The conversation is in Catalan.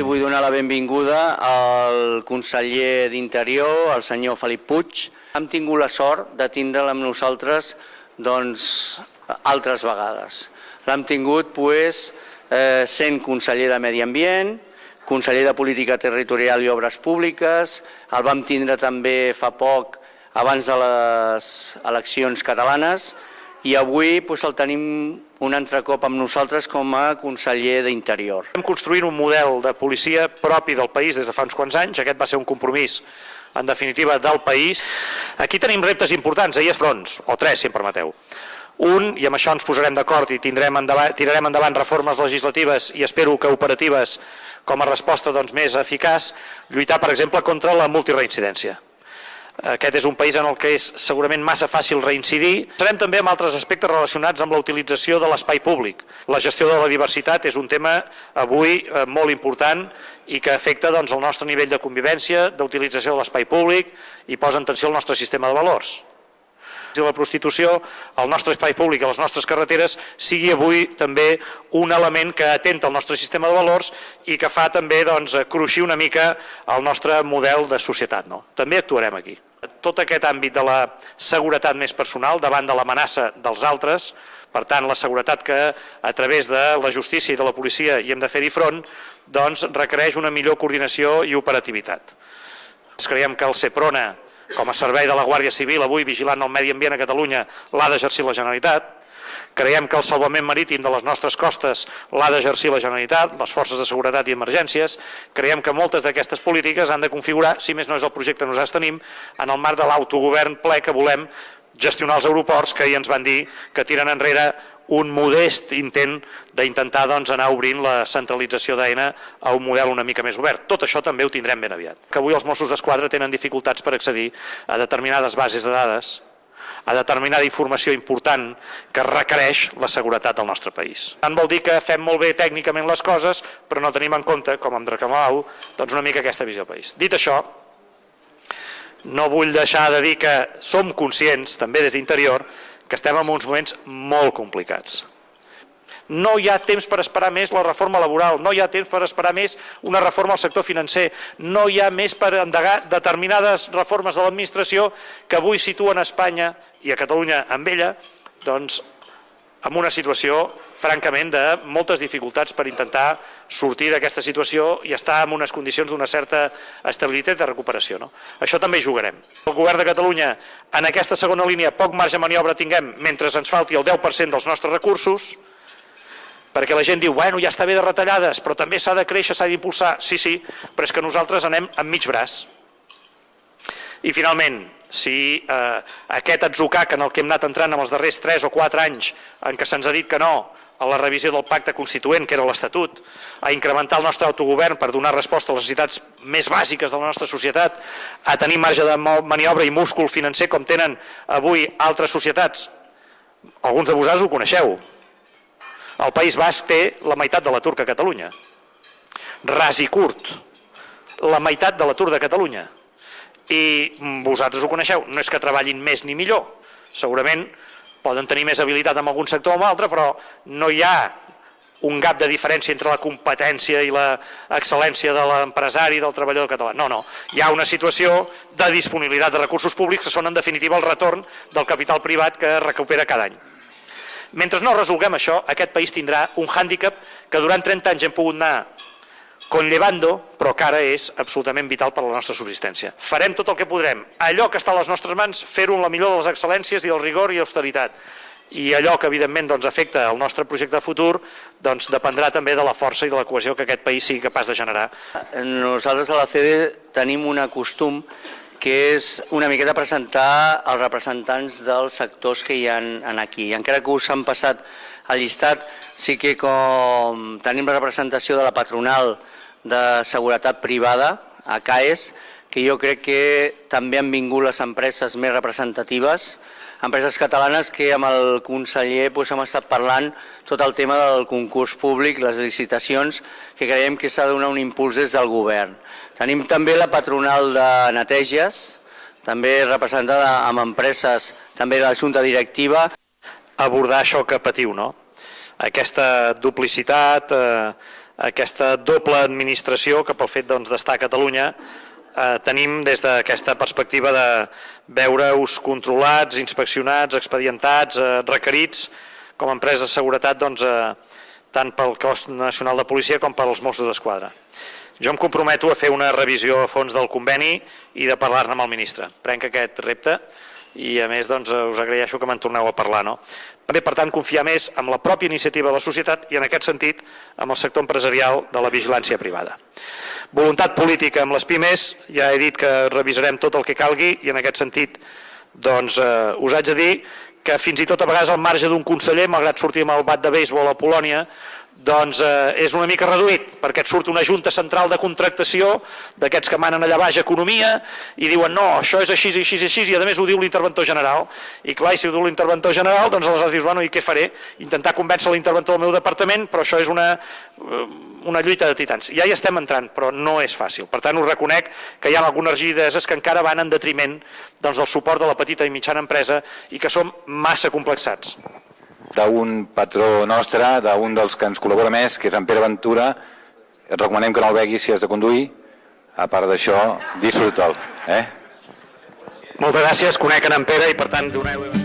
li vull donar la benvinguda al conseller d'Interior, el senyor Felip Puig. Hem tingut la sort de tindre'l amb nosaltres altres vegades. L'hem tingut sent conseller de Medi Ambient, conseller de Política Territorial i Obres Públiques, el vam tindre també fa poc abans de les eleccions catalanes i avui el tenim un altre cop amb nosaltres com a conseller d'Interior. Estem construint un model de policia propi del país des de fa uns quants anys. Aquest va ser un compromís, en definitiva, del país. Aquí tenim reptes importants, ahir fronts, o tres, si em permeteu. Un, i amb això ens posarem d'acord i tirarem endavant reformes legislatives i espero que operatives com a resposta més eficaç, lluitar, per exemple, contra la multireincidència. Aquest és un país en el que és segurament massa fàcil reincidir. Serem també amb altres aspectes relacionats amb la utilització de l'espai públic. La gestió de la diversitat és un tema avui molt important i que afecta el nostre nivell de convivència, d'utilització de l'espai públic i posa en tensió el nostre sistema de valors. Si la prostitució al nostre espai públic i a les nostres carreteres sigui avui també un element que atenta al nostre sistema de valors i que fa també cruixir una mica el nostre model de societat. També actuarem aquí. Tot aquest àmbit de la seguretat més personal davant de l'amenaça dels altres, per tant la seguretat que a través de la justícia i de la policia hi hem de fer-hi front, requereix una millor coordinació i operativitat. Creiem que el Seprona, com a servei de la Guàrdia Civil, avui vigilant el medi ambient a Catalunya, l'ha d'exercir la Generalitat. Creiem que el salvament marítim de les nostres costes l'ha d'exercir la Generalitat, les forces de seguretat i emergències. Creiem que moltes d'aquestes polítiques han de configurar, si més no és el projecte que nosaltres tenim, en el marc de l'autogovern ple que volem gestionar els aeroports, que ahir ens van dir que tiren enrere un modest intent d'intentar anar obrint la centralització d'AENA a un model una mica més obert. Tot això també ho tindrem ben aviat. Que avui els Mossos d'Esquadra tenen dificultats per accedir a determinades bases de dades, a determinada informació important que requereix la seguretat del nostre país. Tant vol dir que fem molt bé tècnicament les coses, però no tenim en compte, com em reclamàveu, una mica aquesta visió del país. Dit això, no vull deixar de dir que som conscients, també des d'Interior, que estem en uns moments molt complicats. No hi ha temps per esperar més la reforma laboral, no hi ha temps per esperar més una reforma al sector financer, no hi ha més per endegar determinades reformes de l'administració que avui situen Espanya i a Catalunya amb ella, en una situació, francament, de moltes dificultats per intentar sortir d'aquesta situació i estar en unes condicions d'una certa estabilitat i de recuperació. Això també hi jugarem. El govern de Catalunya, en aquesta segona línia, poc marge de maniobra tinguem mentre ens falti el 10% dels nostres recursos, perquè la gent diu, bueno, ja està bé de retallades, però també s'ha de créixer, s'ha d'impulsar. Sí, però és que nosaltres anem amb mig braç. I finalment, si aquest atzucac en el que hem anat entrant en els darrers 3 o 4 anys en què se'ns ha dit que no a la revisió del pacte constituent, que era l'Estatut, a incrementar el nostre autogovern per donar resposta a les necessitats més bàsiques de la nostra societat, a tenir marge de maniobra i múscul financer com tenen avui altres societats, alguns de vosaltres ho coneixeu. El País Basc té la meitat de l'atur que Catalunya. Ras i curt, la meitat de l'atur de Catalunya. I vosaltres ho coneixeu, no és que treballin més ni millor, segurament poden tenir més habilitat en algun sector o en altre, però no hi ha un gap de diferència entre la competència i l'excel·lència de l'empresari i del treballador català. No, hi ha una situació de disponibilitat de recursos públics que són en definitiva el retorn del capital privat que es recupera cada any. Mentre no resolguem això, aquest país tindrà un hàndicap que durant 30 anys hem pogut anar conllevando, però que ara és absolutament vital per a la nostra subsistència. Farem tot el que podrem. Allò que està a les nostres mans, fer-ho amb la millor de les excel·lències i del rigor i austeritat. I allò que evidentment afecta el nostre projecte de futur dependrà també de la força i de la cohesió que aquest país sigui capaç de generar. Nosaltres a la CDE tenim un costum que és una miqueta presentar els representants dels sectors que hi ha aquí. Encara que us han passat el llistat, sí que com tenim la representació de la patronal de seguretat privada, a CAES, que jo crec que també han vingut les empreses més representatives, empreses catalanes que amb el conseller hem estat parlant tot el tema del concurs públic, les licitacions, que creiem que s'ha de donar un impuls des del govern. Tenim també la patronal de neteges, també representada amb empreses també de la Junta Directiva. Abordar això que patiu, no? Aquesta duplicitat, aquesta doble administració que pel fet d'estar a Catalunya tenim des d'aquesta perspectiva de veure-us controlats, inspeccionats, expedientats, requerits com a empresa de seguretat tant pel Cos Nacional de Policia com pels Mossos d'Esquadra. Jo em comprometo a fer una revisió a fons del conveni i de parlar-ne amb el ministre. Prenc aquest repte i a més us agraeixo que me'n torneu a parlar. També, per tant, confiar més en la pròpia iniciativa de la societat i en aquest sentit amb el sector empresarial de la vigilància privada. Voluntat política amb les pimes, ja he dit que revisarem tot el que calgui i en aquest sentit us haig de dir que fins i tot a vegades al marge d'un conseller, malgrat sortir amb el bat de béisbol a Polònia, és una mica reduït, perquè et surt una junta central de contractació d'aquests que manen allà baix economia i diuen no, això és així i així i així i a més ho diu l'interventor general i clar, si ho diu l'interventor general aleshores dius, bueno, i què faré? Intentar convèncer l'interventor del meu departament, però això és una lluita de titans. Ja hi estem entrant, però no és fàcil. Per tant, us reconec que hi ha algunes rigideses que encara van en detriment del suport de la petita i mitjana empresa i que som massa complexats. D'un patró nostre, d'un dels que ens col·labora més, que és en Pere Ventura, et recomanem que no el beguis si has de conduir, a part d'això, disfruta'l. Moltes gràcies, conec en Pere i per tant doneu...